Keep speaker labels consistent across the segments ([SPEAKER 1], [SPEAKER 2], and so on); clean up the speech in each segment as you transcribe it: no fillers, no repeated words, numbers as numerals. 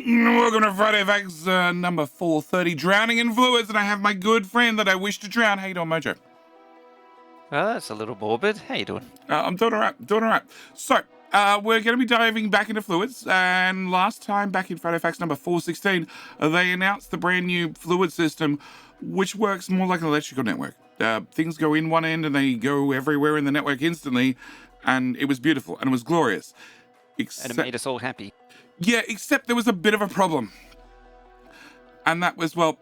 [SPEAKER 1] mate, welcome to Friday Facts number 430, Drowning in Fluids, and I have my good friend that I wish to drown. How you doing, Mojo?
[SPEAKER 2] Well, that's a little morbid. How you doing?
[SPEAKER 1] I'm doing all right. So, we're going to be diving back into fluids, and last time back in Friday Facts number 416, they announced the brand new fluid system, which works more like an electrical network. Things go in one end and they go everywhere in the network instantly, and it was beautiful, and it was glorious.
[SPEAKER 2] And it made us all happy.
[SPEAKER 1] Yeah, except there was a bit of a problem. And that was, there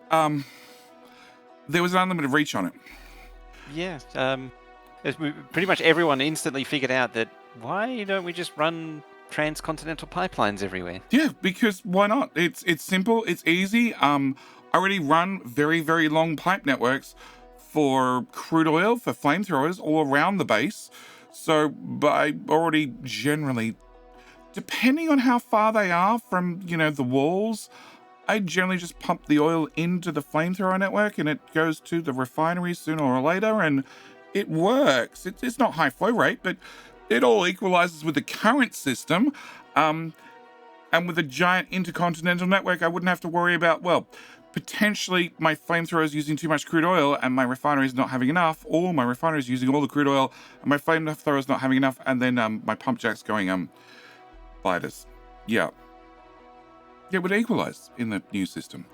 [SPEAKER 1] was an unlimited reach on it.
[SPEAKER 2] Yeah. Pretty much everyone instantly figured out that why don't we just run transcontinental pipelines everywhere?
[SPEAKER 1] Yeah, because why not? It's simple, it's easy. I already run very, very long pipe networks for crude oil, for flamethrowers all around the base. So, but I already generally, depending on how far they are from, the walls, I generally just pump the oil into the flamethrower network and it goes to the refinery sooner or later, and it works. It's not high flow rate, but it all equalizes with the current system. And with a giant intercontinental network, I wouldn't have to worry about, potentially my flamethrower is using too much crude oil and my refinery is not having enough, or my refinery is using all the crude oil and my flamethrower is not having enough, and then my pump jack's going Biters. Yeah. It would equalize in the new system.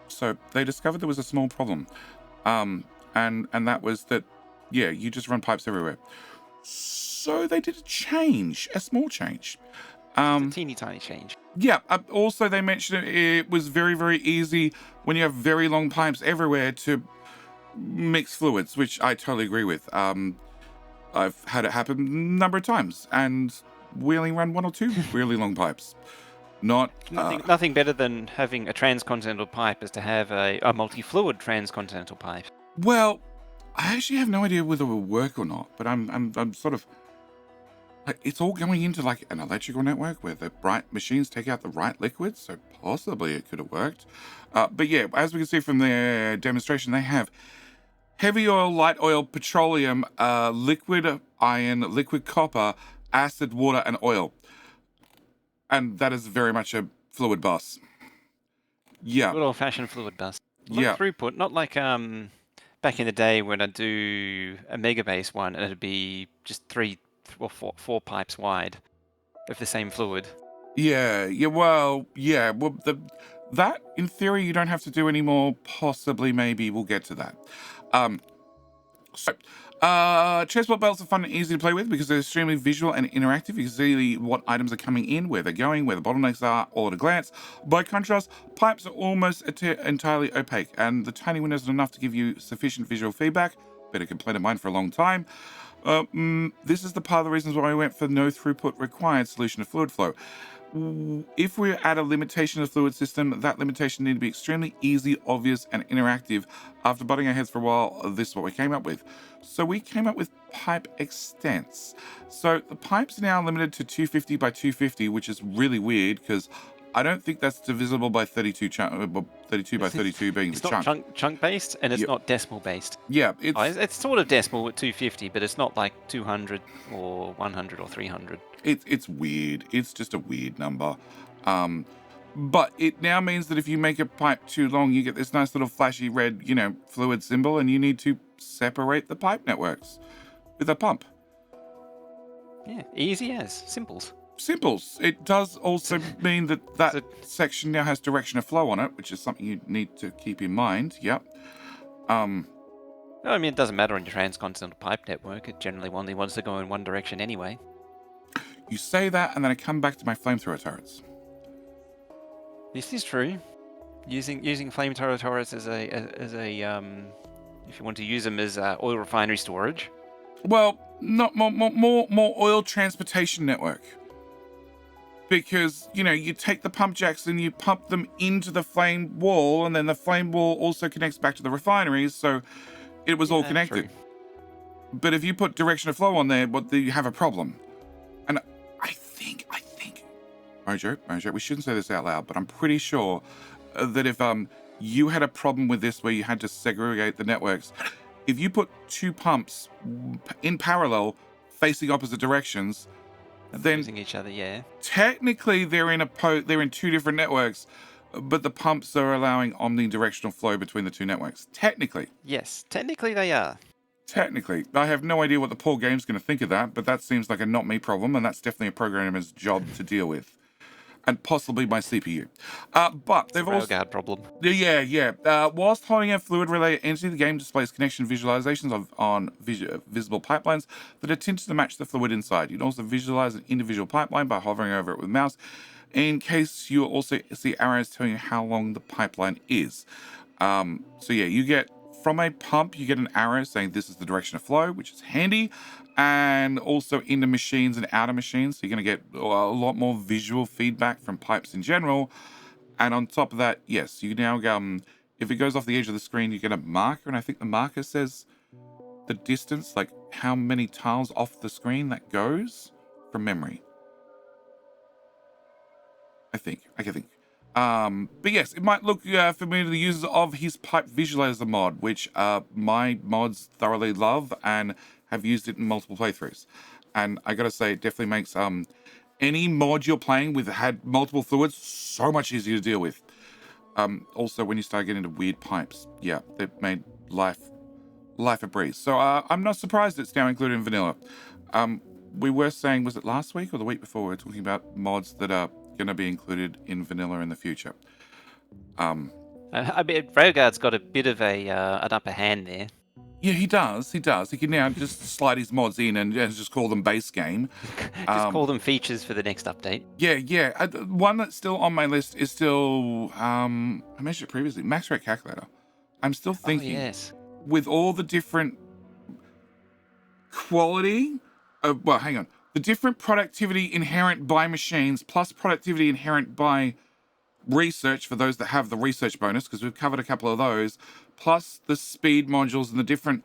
[SPEAKER 1] So they discovered there was a small problem. And that was that, you just run pipes everywhere. So they did a small change.
[SPEAKER 2] A teeny tiny change.
[SPEAKER 1] Yeah. Also, they mentioned it was very, very easy when you have very long pipes everywhere to mix fluids, which I totally agree with. I've had it happen a number of times, and we only ran one or two really long pipes.
[SPEAKER 2] Nothing better than having a transcontinental pipe is to have a multi-fluid transcontinental pipe.
[SPEAKER 1] Well, I actually have no idea whether it will work or not, but I'm sort of like, it's all going into like an electrical network where the right machines take out the right liquids, so possibly it could have worked. But yeah, as we can see from their demonstration, they have heavy oil, light oil, petroleum, liquid iron, liquid copper, acid, water, and oil. And that is very much a fluid bus. Yeah.
[SPEAKER 2] Good old-fashioned fluid bus.
[SPEAKER 1] Yeah.
[SPEAKER 2] Throughput, not like back in the day when I'd do a megabase one and it'd be just three or four pipes wide of the same fluid.
[SPEAKER 1] Yeah. Well, that in theory you don't have to do anymore. Possibly, maybe we'll get to that. Transport belts are fun and easy to play with because they're extremely visual and interactive. You can see what items are coming in, where they're going, where the bottlenecks are, all at a glance. By contrast, pipes are almost entirely opaque, and the tiny windows are enough to give you sufficient visual feedback. Been a complaint of mine for a long time. This is the part of the reasons why I went for no throughput required solution to fluid flow. If we're at a limitation of the fluid system, that limitation needs to be extremely easy, obvious, and interactive. After butting our heads for a while, this is what we came up with. So we came up with pipe extents. So the pipes are now limited to 250 by 250, which is really weird because I don't think that's divisible by 32 by 32 being the chunk.
[SPEAKER 2] It's not chunk based, and it's not decimal based.
[SPEAKER 1] Yeah,
[SPEAKER 2] it's sort of decimal with 250, but it's not like 200 or 100 or 300.
[SPEAKER 1] It's weird. It's just a weird number. But it now means that if you make a pipe too long, you get this nice little flashy red, fluid symbol, and you need to separate the pipe networks with a pump.
[SPEAKER 2] Yeah, easy as. Simples.
[SPEAKER 1] It does also mean that section now has direction of flow on it, which is something you need to keep in mind. Yep.
[SPEAKER 2] It doesn't matter on your transcontinental pipe network. It generally only wants to go in one direction anyway.
[SPEAKER 1] You say that, and then I come back to my flamethrower turrets.
[SPEAKER 2] This is true. Using flamethrower turrets as a if you want to use them as oil refinery storage.
[SPEAKER 1] Well, not more oil transportation network. Because, you take the pump jacks and you pump them into the flame wall, and then the flame wall also connects back to the refineries, so it was all connected.
[SPEAKER 2] True.
[SPEAKER 1] But if you put direction of flow on there, you have a problem. And I think, Mojo, we shouldn't say this out loud, but I'm pretty sure that if you had a problem with this where you had to segregate the networks, if you put two pumps in parallel facing opposite directions, then
[SPEAKER 2] Using each other, yeah.
[SPEAKER 1] technically they're in two different networks, but the pumps are allowing omnidirectional flow between the two networks. Technically.
[SPEAKER 2] Yes, technically they are.
[SPEAKER 1] Technically. I have no idea what the poor game's going to think of that, but that seems like a not me problem, and that's definitely a programmer's job to deal with. And possibly my CPU. But
[SPEAKER 2] It's a
[SPEAKER 1] they've also...
[SPEAKER 2] railguard problem.
[SPEAKER 1] Yeah. Whilst holding a fluid relay entity, the game displays connection visualizations on visible pipelines that are tinted to match the fluid inside. You can also visualize an individual pipeline by hovering over it with a mouse, in case you also see arrows telling you how long the pipeline is. So yeah, you get from a pump, you get an arrow saying this is the direction of flow, which is handy, and also into machines and outer machines. So you're going to get a lot more visual feedback from pipes in general. And on top of that, yes, you now if it goes off the edge of the screen, you get a marker, and I think the marker says the distance, like how many tiles off the screen that goes from memory. I think. But yes, it might look familiar to the users of his pipe visualizer mod, which my mods thoroughly love and have used it in multiple playthroughs. And I gotta say, it definitely makes any mod you're playing with had multiple fluids so much easier to deal with. Also, when you start getting into weird pipes, yeah, it made life a breeze. So I'm not surprised it's now included in vanilla. We were saying, was it last week or the week before, we were talking about mods that are going to be included in vanilla in the future.
[SPEAKER 2] I mean, railguard's got a bit of an upper hand there.
[SPEAKER 1] Yeah, he does. He can now just slide his mods in and just call them base game.
[SPEAKER 2] Just call them features for the next update.
[SPEAKER 1] Yeah. One that's still on my list is still, I mentioned it previously, max rate calculator. I'm still thinking,
[SPEAKER 2] yes,
[SPEAKER 1] with all the different quality, well, hang on, the different productivity inherent by machines plus productivity inherent by research for those that have the research bonus, because we've covered a couple of those, plus the speed modules and the different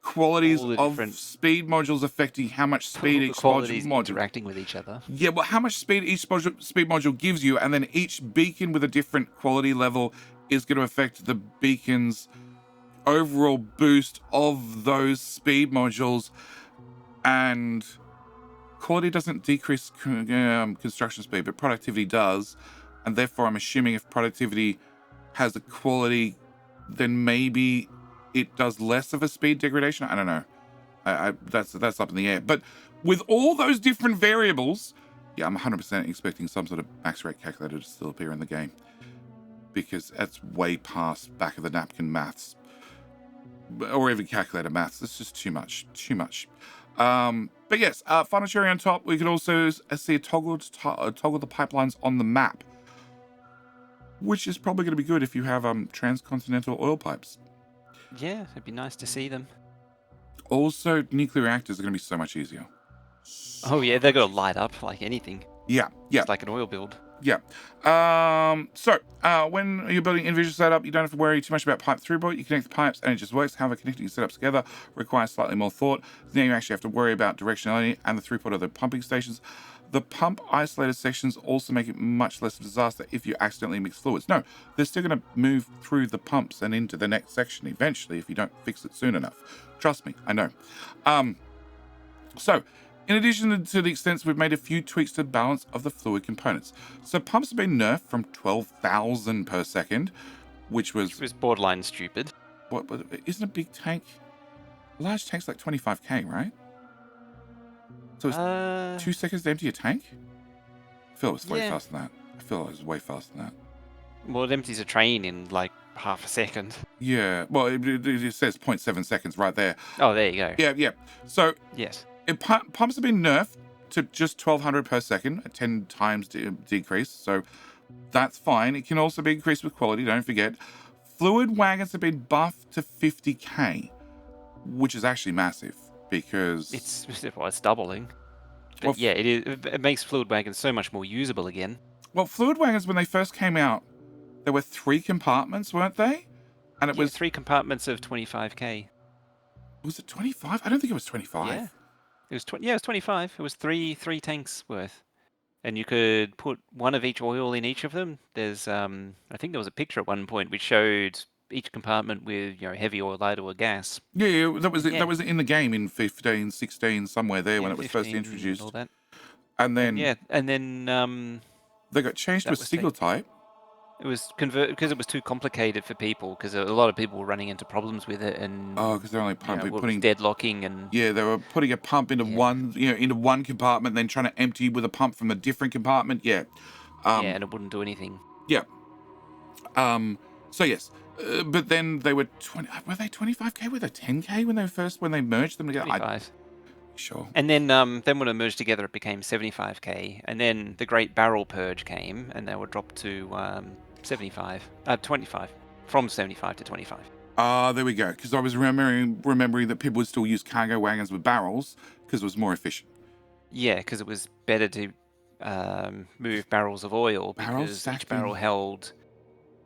[SPEAKER 1] qualities of speed modules affecting how much speed each module
[SPEAKER 2] interacting with each other.
[SPEAKER 1] Yeah, well, how much speed each speed module gives you, and then each beacon with a different quality level is going to affect the beacon's overall boost of those speed modules. And quality doesn't decrease construction speed, but productivity does. And therefore, I'm assuming if productivity has a quality, then maybe it does less of a speed degradation. I don't know. That's up in the air. But with all those different variables, yeah, I'm 100% expecting some sort of max rate calculator to still appear in the game, because that's way past back of the napkin maths, or even calculator maths. It's just too much. But yes, final cherry on top, we could also see a toggle the pipelines on the map, which is probably going to be good if you have transcontinental oil pipes.
[SPEAKER 2] Yeah, it'd be nice to see them.
[SPEAKER 1] Also, nuclear reactors are going to be so much easier.
[SPEAKER 2] Oh yeah, they're going to light up like anything.
[SPEAKER 1] Yeah.
[SPEAKER 2] It's like an oil build.
[SPEAKER 1] Yeah. So when you're building individual setup, you don't have to worry too much about pipe throughput. You connect the pipes and it just works. However, connecting setups together requires slightly more thought. Now you actually have to worry about directionality and the throughput of the pumping stations. The pump isolated sections also make it much less of a disaster if you accidentally mix fluids. No, they're still going to move through the pumps and into the next section eventually if you don't fix it soon enough. Trust me, I know. So, in addition to the extents, we've made a few tweaks to the balance of the fluid components. So pumps have been nerfed from 12,000 per second, which was
[SPEAKER 2] borderline stupid.
[SPEAKER 1] What isn't a big tank? A large tank's like 25k, right? So it's 2 seconds to empty a tank? I feel it was way faster than that. I feel it was way faster than that.
[SPEAKER 2] Well, it empties a train in like half a second.
[SPEAKER 1] Yeah, well, it says 0.7 seconds right there.
[SPEAKER 2] Oh, there you go.
[SPEAKER 1] Yeah. So
[SPEAKER 2] yes.
[SPEAKER 1] Pumps have been nerfed to just 1200 per second, a 10 times decrease, so that's fine. It can also be increased with quality, don't forget. Fluid wagons have been buffed to 50k, which is actually massive, because
[SPEAKER 2] it's doubling. But yeah, it makes fluid wagons so much more usable again.
[SPEAKER 1] Well, fluid wagons, when they first came out, there were 3 compartments, weren't they? And it was
[SPEAKER 2] 3 compartments of 25k.
[SPEAKER 1] Was it 25? I don't think it was 25.
[SPEAKER 2] Yeah. It was 25. It was three tanks worth, and you could put one of each oil in each of them. There's I think there was a picture at one point which showed each compartment with heavy oil, light oil, gas.
[SPEAKER 1] Yeah, that was it. That was in the game in 15, 16, somewhere there when it was first introduced.
[SPEAKER 2] All that.
[SPEAKER 1] And
[SPEAKER 2] And
[SPEAKER 1] then
[SPEAKER 2] yeah, and then
[SPEAKER 1] they got changed to a
[SPEAKER 2] that was
[SPEAKER 1] single
[SPEAKER 2] taken.
[SPEAKER 1] type.
[SPEAKER 2] It was convert because it was too complicated for people, because a lot of people were running into problems with it,
[SPEAKER 1] Oh,
[SPEAKER 2] and
[SPEAKER 1] because they're only
[SPEAKER 2] well,
[SPEAKER 1] pumping,
[SPEAKER 2] it was
[SPEAKER 1] putting,
[SPEAKER 2] deadlocking, and
[SPEAKER 1] yeah, they were putting a pump into
[SPEAKER 2] yeah,
[SPEAKER 1] into one compartment, then trying to empty with a pump from a different compartment. Yeah.
[SPEAKER 2] yeah,
[SPEAKER 1] Um,
[SPEAKER 2] and it wouldn't do anything.
[SPEAKER 1] yeah. So yes, but then they were 20. Were they 25k? Were they 10k when they merged them together? I
[SPEAKER 2] 25.
[SPEAKER 1] sure.
[SPEAKER 2] And then when it merged together, it became 75k. And then the Great Barrel Purge came, and they were dropped to 25, from 75 to 25.
[SPEAKER 1] Ah, there we go. Because I was remembering that people would still use cargo wagons with barrels because it was more efficient.
[SPEAKER 2] Yeah, because it was better to move barrels of oil,
[SPEAKER 1] Barrels
[SPEAKER 2] because each
[SPEAKER 1] stacked
[SPEAKER 2] barrel
[SPEAKER 1] in.
[SPEAKER 2] held.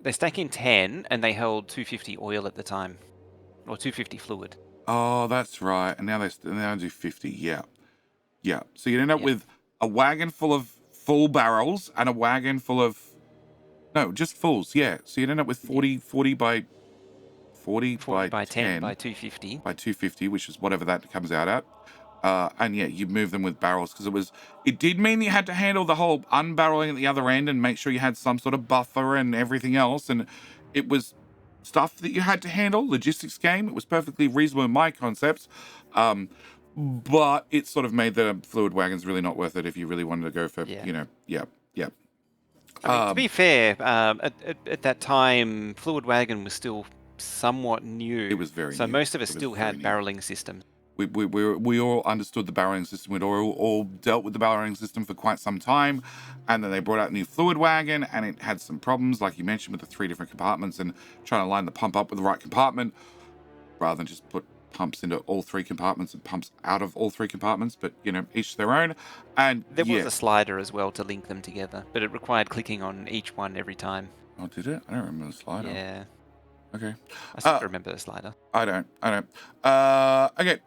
[SPEAKER 2] They stack in 10, and they held 250 oil at the time, or 250 fluid.
[SPEAKER 1] Oh, that's right. And now they now do 50. Yeah, yeah. So you end up
[SPEAKER 2] Yeah,
[SPEAKER 1] with a wagon full of full barrels and a wagon full of no, just fulls. Yeah. So you end up with
[SPEAKER 2] yeah.
[SPEAKER 1] 40 by 40
[SPEAKER 2] 40
[SPEAKER 1] by
[SPEAKER 2] by 10
[SPEAKER 1] 10
[SPEAKER 2] by 250.
[SPEAKER 1] by 250, which is whatever that comes out at. And yeah, you move them with barrels because it did mean that you had to handle the whole unbarreling at the other end and make sure you had some sort of buffer and everything else. And it was stuff that you had to handle, logistics game. It was perfectly reasonable in my concepts. Um, but it sort of made the fluid wagons really not worth it if you really wanted to go for,
[SPEAKER 2] Yeah.
[SPEAKER 1] yeah, yeah.
[SPEAKER 2] I mean, to
[SPEAKER 1] Um,
[SPEAKER 2] be fair, at that time, fluid wagon was still somewhat
[SPEAKER 1] it
[SPEAKER 2] new,
[SPEAKER 1] was very
[SPEAKER 2] so
[SPEAKER 1] new.
[SPEAKER 2] most of us
[SPEAKER 1] It was
[SPEAKER 2] still
[SPEAKER 1] very
[SPEAKER 2] had
[SPEAKER 1] new.
[SPEAKER 2] barreling systems.
[SPEAKER 1] We all understood the barreling system. We'd all dealt with the barreling system for quite some time, and then they brought out a new fluid wagon, and it had some problems, like you mentioned, with the 3 different compartments and trying to line the pump up with the right compartment, rather than just put pumps into all 3 compartments and pumps out of all 3 compartments. But each their own. And
[SPEAKER 2] There was
[SPEAKER 1] yeah,
[SPEAKER 2] a slider as well to link them together, but it required clicking on each one every time.
[SPEAKER 1] oh, did it? I don't remember the slider.
[SPEAKER 2] Yeah,
[SPEAKER 1] Okay.
[SPEAKER 2] I seem
[SPEAKER 1] Uh,
[SPEAKER 2] to remember the slider.
[SPEAKER 1] I don't. Okay.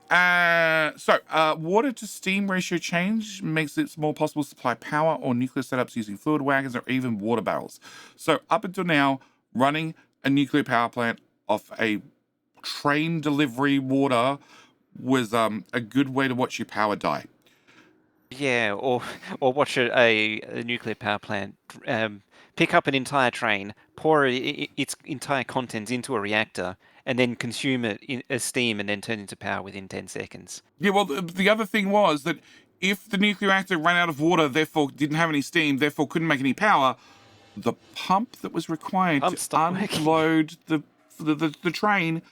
[SPEAKER 1] Water to steam ratio change makes it more possible to supply power or nuclear setups using fluid wagons or even water barrels. So up until now, running a nuclear power plant off a train delivery water was a good way to watch your power die.
[SPEAKER 2] Yeah, or or watch a nuclear power plant pick up an entire train, pour its entire contents into a reactor, and then consume it as steam, and then turn into power within 10 seconds.
[SPEAKER 1] Yeah. Well, the other thing was that if the nuclear reactor ran out of water, therefore didn't have any steam, therefore couldn't make any power, the pump that was required to
[SPEAKER 2] Pump stopped working.
[SPEAKER 1] unload the train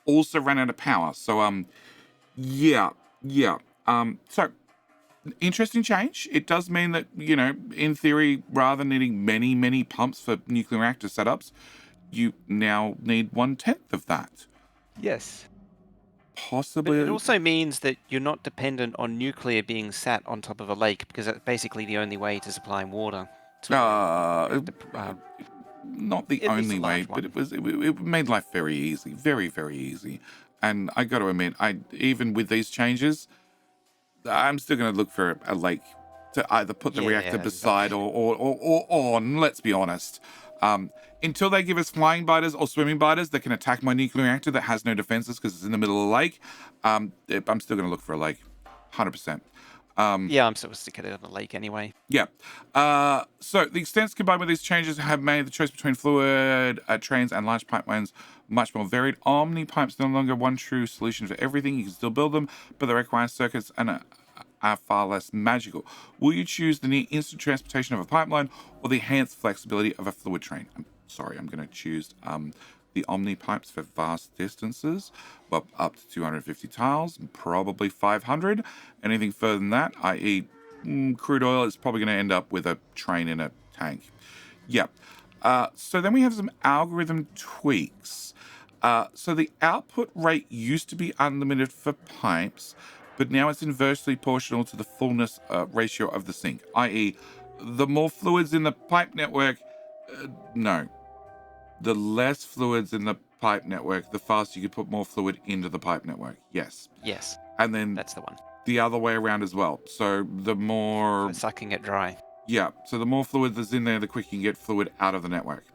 [SPEAKER 1] also ran out of power. So yeah, yeah. So interesting change. It does mean that, in theory, rather than needing many pumps for nuclear reactor setups, you now need 1/10 of that.
[SPEAKER 2] Yes. But it
[SPEAKER 1] Possibly.
[SPEAKER 2] also means that you're not dependent on nuclear being sat on top of a lake, because that's basically the only way to supply water to
[SPEAKER 1] Uh, not the
[SPEAKER 2] at least a
[SPEAKER 1] only way,
[SPEAKER 2] large
[SPEAKER 1] but
[SPEAKER 2] one.
[SPEAKER 1] it made life very easy, very easy. And I got to admit, I even with these changes, I'm still going to look for a lake to either put the reactor
[SPEAKER 2] Yeah.
[SPEAKER 1] beside or on. Let's be honest. Until they give us flying biters or swimming biters that can attack my nuclear reactor that has no defenses because it's in the middle of the lake, I'm still going to look for a lake, 100%.
[SPEAKER 2] Yeah, I'm sort of sick of it on the lake anyway.
[SPEAKER 1] Yeah. So the extents combined with these changes have made the choice between fluid trains and large pipelines much more varied. Omni pipes no longer one true solution for everything. You can still build them, but the required circuits are far less magical. Will you choose the near instant transportation of a pipeline or the enhanced flexibility of a fluid train? I'm sorry, I'm going to choose the Omni pipes for vast distances, well, up to 250 tiles, probably 500. Anything further than that, i.e., crude oil, is probably going to end up with a train in a tank. Yeah. So then we have some algorithm tweaks. So the output rate used to be unlimited for pipes, but now it's inversely proportional to the fullness ratio of the sink, i.e., the more fluids in the pipe network, no. The less fluids in the pipe network, the faster you can put more fluid into the pipe network. Yes.
[SPEAKER 2] Yes,
[SPEAKER 1] And then
[SPEAKER 2] that's the one.
[SPEAKER 1] the other way around as well. So the more,
[SPEAKER 2] For sucking it dry.
[SPEAKER 1] yeah, so the more fluid that's in there, the quicker you can get fluid out of the network.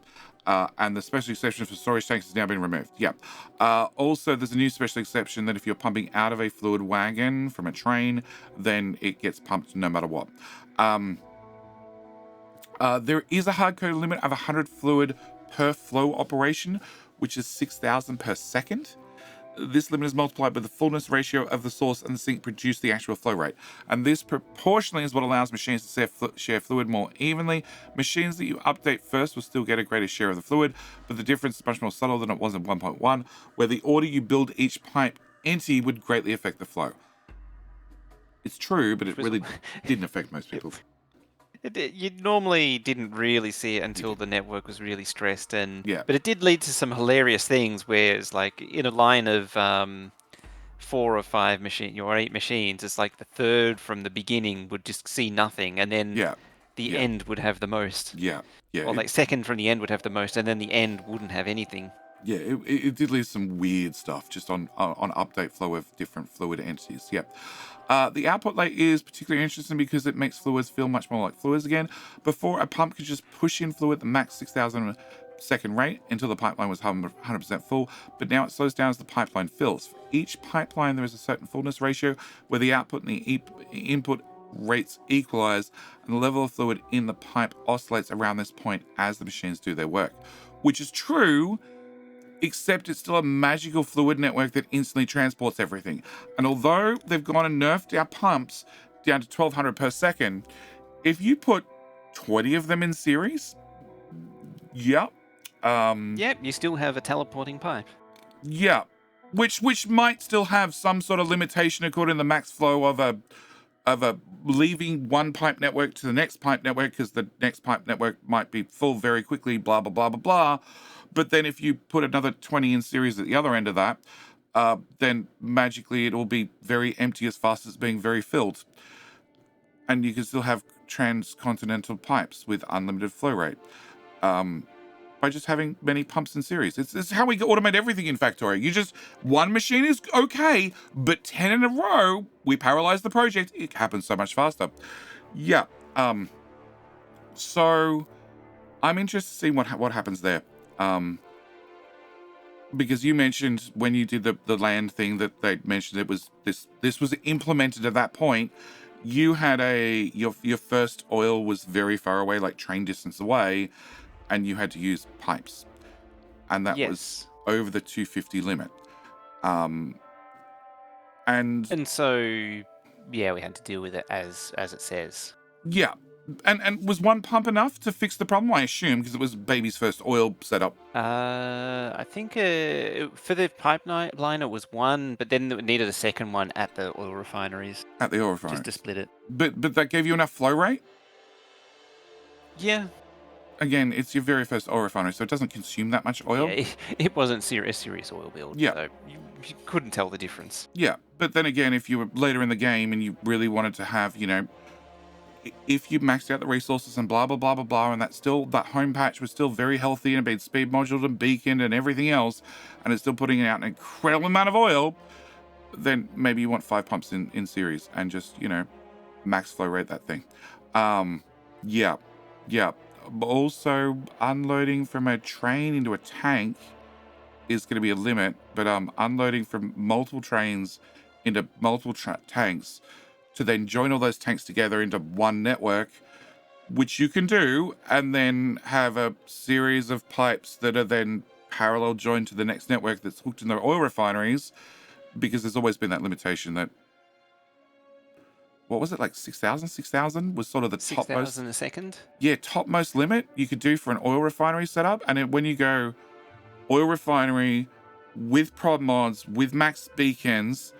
[SPEAKER 1] And the special exception for storage tanks has now been removed. Yeah. Also, there's a new special exception that if you're pumping out of a fluid wagon from a train, then it gets pumped no matter what. There is a hard-coded limit of 100 fluid per flow operation, which is 6,000 per second. This limit is multiplied by the fullness ratio of the source and the sink produce the actual flow rate. And this proportionally is what allows machines to share fluid more evenly. Machines that you update first will still get a greater share of the fluid, but the difference is much more subtle than it was in 1.1, where the order you build each pipe into would greatly affect the flow. It's true, but it really didn't affect most people.
[SPEAKER 2] You normally didn't really see it until the network was really stressed,
[SPEAKER 1] Yeah.
[SPEAKER 2] but it did lead to some hilarious things. Where it's like in a line of 4 or 5 or 8 machines, it's like the third from the beginning would just see nothing, and then
[SPEAKER 1] Yeah.
[SPEAKER 2] the
[SPEAKER 1] Yeah.
[SPEAKER 2] end would have the most.
[SPEAKER 1] Yeah. Yeah.
[SPEAKER 2] Or like second from the end would have the most, and then the end wouldn't have anything.
[SPEAKER 1] Yeah, it did leave some weird stuff just on update flow of different fluid entities. Yep. The output late is particularly interesting because it makes fluids feel much more like fluids again. Before, a pump could just push in fluid at the max 6,000 second rate until the pipeline was 100% full, but now it slows down as the pipeline fills. For each pipeline, there is a certain fullness ratio where the output and the input rates equalize, and the level of fluid in the pipe oscillates around this point as the machines do their work, which is true, except it's still a magical fluid network that instantly transports everything. And although they've gone and nerfed our pumps down to 1,200 per second, if you put 20 of them in series, yep.
[SPEAKER 2] Yep, you still have a teleporting pipe.
[SPEAKER 1] Yeah, which might still have some sort of limitation according to the max flow of a leaving one pipe network to the next pipe network, because the next pipe network might be full very quickly, blah, blah, blah, blah, blah. But then if you put another 20 in series at the other end of that, then magically it'll be very empty as fast as being very filled. And you can still have transcontinental pipes with unlimited flow rate by just having many pumps in series. It's how we automate everything in Factorio. One machine is okay, but 10 in a row, we paralyze the project. It happens so much faster. Yeah. So I'm interested to see what happens there. Because you mentioned when you did the land thing that they mentioned it was this was implemented at that point. You had your first oil was very far away, like train distance away, and you had to use pipes, and that was over the 250 limit. And
[SPEAKER 2] so yeah, we had to deal with it as it says.
[SPEAKER 1] Yeah. And was one pump enough to fix the problem? I assume, because it was baby's first oil setup.
[SPEAKER 2] I think for the pipeline it was one, but then it needed a second one at the oil refineries.
[SPEAKER 1] At the oil refineries.
[SPEAKER 2] Just to split it.
[SPEAKER 1] But that gave you enough flow rate?
[SPEAKER 2] Yeah.
[SPEAKER 1] Again, it's your very first oil refinery, so it doesn't consume that much oil.
[SPEAKER 2] Yeah, it wasn't a serious oil build.
[SPEAKER 1] Yeah.
[SPEAKER 2] So you couldn't tell the difference.
[SPEAKER 1] Yeah. But then again, if you were later in the game and you really wanted to have, if you maxed out the resources and blah, blah, blah, blah, blah, and that home patch was still very healthy and been speed moduled and beaconed and everything else, and it's still putting out an incredible amount of oil, then maybe you want 5 pumps in series and just, max flow rate that thing. Yeah. Also, unloading from a train into a tank is going to be a limit, but unloading from multiple trains into multiple tanks to then join all those tanks together into one network, which you can do, and then have a series of pipes that are then parallel joined to the next network that's hooked in the oil refineries, because there's always been that limitation that, what was it, like 6,000? 6,000 was sort of the topmost.
[SPEAKER 2] 6,000 a second?
[SPEAKER 1] Yeah, topmost limit you could do for an oil refinery setup. And then when you go oil refinery with prod mods, with max beacons,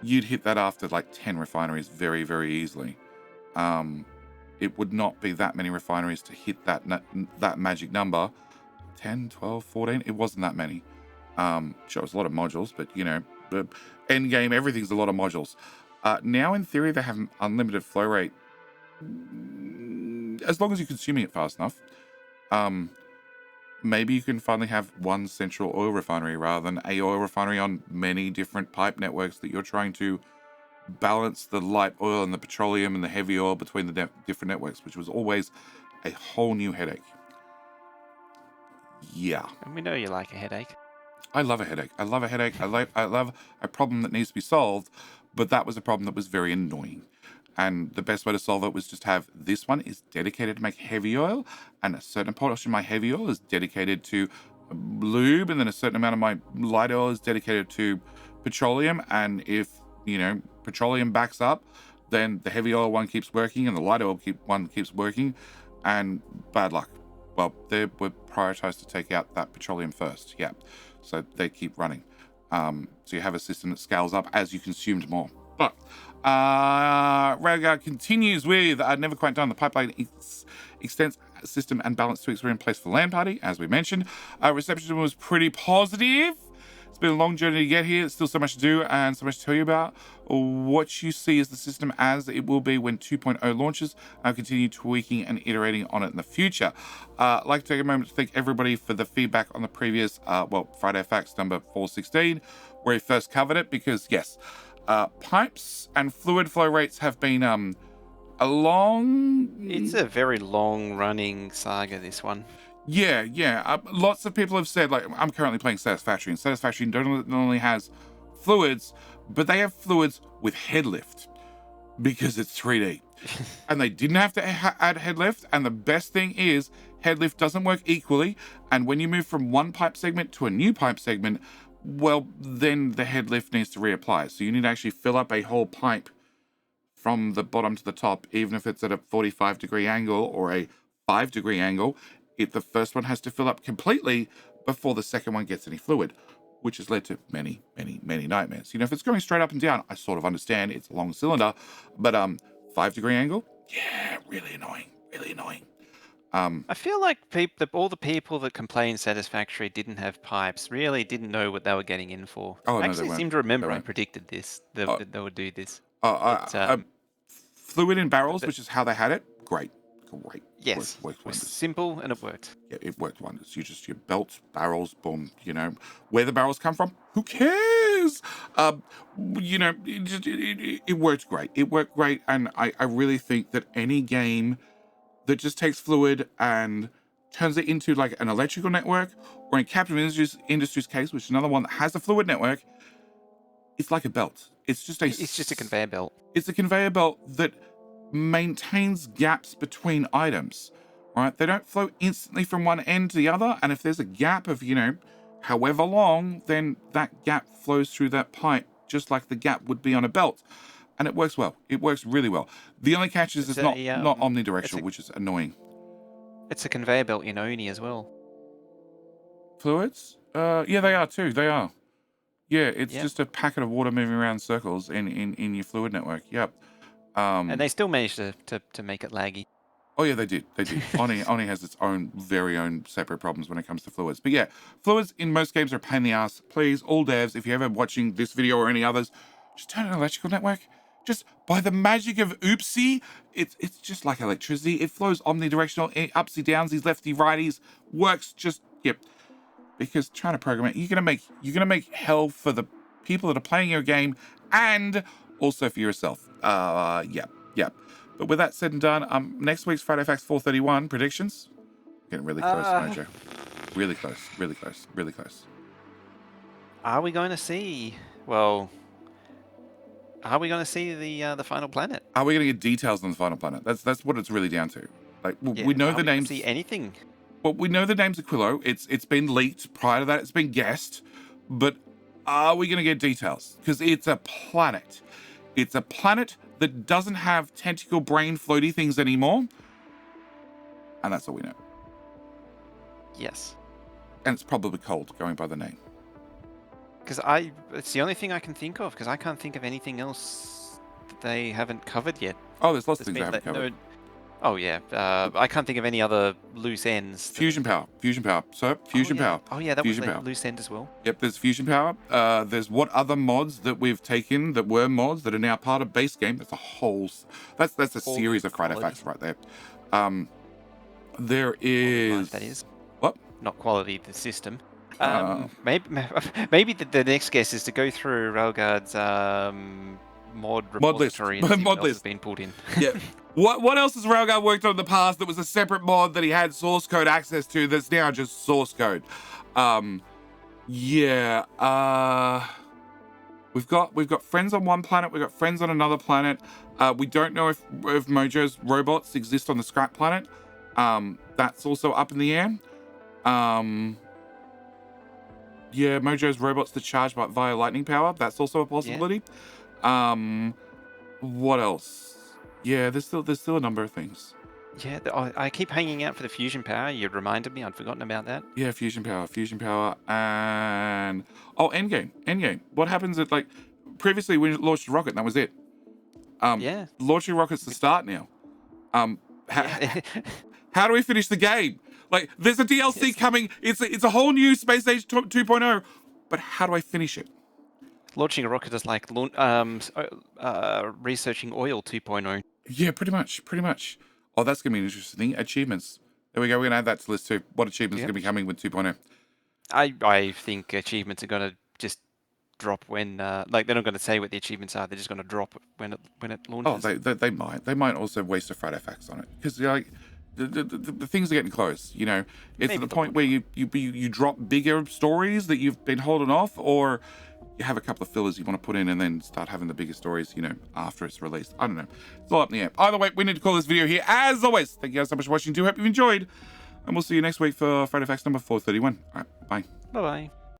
[SPEAKER 1] you'd hit that after like 10 refineries very, very easily. It would not be that many refineries to hit that magic number. 10, 12, 14, it wasn't that many. Sure, it was a lot of modules, but the end game, everything's a lot of modules. Now, in theory, they have unlimited flow rate, as long as you're consuming it fast enough. Maybe you can finally have one central oil refinery rather than a oil refinery on many different pipe networks that you're trying to balance the light oil and the petroleum and the heavy oil between the different networks, which was always a whole new headache. Yeah.
[SPEAKER 2] And we know you like a headache.
[SPEAKER 1] I love a headache. I love a headache. I love a problem that needs to be solved, but that was a problem that was very annoying. And the best way to solve it was just have this one is dedicated to make heavy oil, and a certain portion of my heavy oil is dedicated to lube, and then a certain amount of my light oil is dedicated to petroleum. And if petroleum backs up, then the heavy oil one keeps working, and the light oil one keeps working. And bad luck. Well, they were prioritized to take out that petroleum first. Yeah, so they keep running. So you have a system that scales up as you consumed more. But Railguard continues with never quite done. The pipeline extents system and balance tweaks were in place for LAN party, as we mentioned. Reception was pretty positive. It's been a long journey to get here. There's still so much to do and so much to tell you about. What you see is the system as it will be when 2.0 launches. I'll continue tweaking and iterating on it in the future. I'd like to take a moment to thank everybody for the feedback on the previous, Friday Facts number 416, where we first covered it, because yes, pipes and fluid flow rates have been a long...
[SPEAKER 2] It's a very long-running saga, this one.
[SPEAKER 1] Yeah. Lots of people have said, like, I'm currently playing Satisfactory, and Satisfactory not only has fluids, but they have fluids with head lift because it's 3D. And they didn't have to add head lift. And the best thing is, head lift doesn't work equally. And when you move from one pipe segment to a new pipe segment, well, then the head lift needs to reapply. So you need to actually fill up a whole pipe from the bottom to the top, even if it's at a 45-degree angle or a 5-degree angle. The first one has to fill up completely before the second one gets any fluid, which has led to many nightmares. If it's going straight up and down, I sort of understand. It's a long cylinder, but 5-degree angle, yeah, really annoying.
[SPEAKER 2] I feel like all the people that complained Satisfactory didn't have pipes really didn't know what they were getting in for.
[SPEAKER 1] Oh,
[SPEAKER 2] I
[SPEAKER 1] no, they
[SPEAKER 2] actually
[SPEAKER 1] weren't.
[SPEAKER 2] seem to remember
[SPEAKER 1] They
[SPEAKER 2] I
[SPEAKER 1] weren't.
[SPEAKER 2] predicted this,
[SPEAKER 1] Uh,
[SPEAKER 2] that they would do this.
[SPEAKER 1] uh,
[SPEAKER 2] But,
[SPEAKER 1] Fluid in barrels,
[SPEAKER 2] but
[SPEAKER 1] which is how they had it, great.
[SPEAKER 2] yes,
[SPEAKER 1] Worked
[SPEAKER 2] it was
[SPEAKER 1] wonders.
[SPEAKER 2] simple and it worked.
[SPEAKER 1] Yeah, it worked wonders. Your belts, barrels, boom. Where the barrels come from, who cares? It worked great. It worked great, and I really think that any game that just takes fluid and turns it into like an electrical network, or in Captain Industries case, which is another one that has a fluid network, it's like a belt. It's just
[SPEAKER 2] It's a conveyor belt.
[SPEAKER 1] It's a conveyor belt that maintains gaps between items, right? They don't flow instantly from one end to the other. And if there's a gap of, however long, then that gap flows through that pipe, just like the gap would be on a belt. And it works well. It works really well. The only catch is it's not omnidirectional, which is annoying.
[SPEAKER 2] It's a conveyor belt in Oni as well.
[SPEAKER 1] Fluids? Yeah, they are too. They are. Yeah, it's
[SPEAKER 2] Yep.
[SPEAKER 1] just a packet of water moving around in circles in your fluid network. Yep.
[SPEAKER 2] And they still managed to make it laggy.
[SPEAKER 1] Oh yeah, they did. Oni has its own very own separate problems when it comes to fluids. But yeah, fluids in most games are a pain in the ass. Please, all devs, if you're ever watching this video or any others, just turn an electrical network. Just by the magic of oopsie, it's just like electricity. It flows omnidirectional, upsy downsies, lefty righties, works just yep. Because trying to program it, you're gonna make hell for the people that are playing your game, and also for yourself. Yeah. But with that said and done, next week's Friday Facts 431 predictions. Getting really close, Mojo. Really close.
[SPEAKER 2] Are we going to see? Well, are we going to see the final planet?
[SPEAKER 1] Are we going to get details on the final planet? That's what it's really down to. Like we know the names.
[SPEAKER 2] See anything?
[SPEAKER 1] Well, we know the names of Quillo. It's been leaked. Prior to that, it's been guessed. But are we going to get details? Because it's a planet. It's a planet that doesn't have tentacle brain floaty things anymore. And that's all we know.
[SPEAKER 2] Yes.
[SPEAKER 1] And it's probably cold, going by the name.
[SPEAKER 2] Because it's the only thing I can think of, because I can't think of anything else that they haven't covered yet.
[SPEAKER 1] Oh, there's lots of things they haven't covered.
[SPEAKER 2] Oh, yeah. I can't think of any other loose ends.
[SPEAKER 1] Fusion power. So, fusion power.
[SPEAKER 2] Oh, yeah, that was a loose end as well.
[SPEAKER 1] Yep, there's fusion power. There's what other mods that we've taken that were mods that are now part of base game. That's a whole... That's a series of Friday Facts right there. There is...
[SPEAKER 2] That is.
[SPEAKER 1] What?
[SPEAKER 2] Not quality, the system. Maybe the next guess is to go through Railguard's mod
[SPEAKER 1] Mod list.
[SPEAKER 2] repository and see
[SPEAKER 1] Mod
[SPEAKER 2] what else has
[SPEAKER 1] list.
[SPEAKER 2] been pulled in.
[SPEAKER 1] Yeah. What else has Railgun worked on in the past that was a separate mod that he had source code access to that's now just source code? Yeah. We've got friends on one planet. We've got friends on another planet. We don't know if Mojo's robots exist on the scrap planet. That's also up in the air. Yeah, Mojo's robots to charge via lightning power. That's also a possibility. Yeah. What else? Yeah, there's still a number of things.
[SPEAKER 2] Yeah, I keep hanging out for the fusion power. You reminded me. I'd forgotten about that.
[SPEAKER 1] Yeah, fusion power, and endgame. What happens at like previously when you launched a rocket, and that was it.
[SPEAKER 2] Yeah.
[SPEAKER 1] Launching rockets to start now.
[SPEAKER 2] Yeah.
[SPEAKER 1] How do we finish the game? Like, there's a DLC coming. It's a whole new Space Age 2.0. But how do I finish it?
[SPEAKER 2] Launching a rocket is like researching oil 2.0.
[SPEAKER 1] Yeah, pretty much. Oh, that's gonna be an interesting thing. Achievements. There we go. We're gonna add that to the list too. What achievements are gonna be coming with 2.0?
[SPEAKER 2] I think achievements are gonna just drop when like they're not gonna say what the achievements are. They're just gonna drop when it launches.
[SPEAKER 1] Oh, they might. They might also waste a Friday facts on it because like the things are getting close. You know, it's
[SPEAKER 2] Maybe
[SPEAKER 1] to the point where you drop bigger stories that you've been holding off, or you have a couple of fillers you want to put in and then start having the bigger stories, you know, after it's released. I don't know. It's all up in the air. Either way, we need to call this video here. As always, thank you guys so much for watching. Do hope you've enjoyed, and we'll see you next week for Friday facts number 431. All right, bye.
[SPEAKER 2] Bye bye.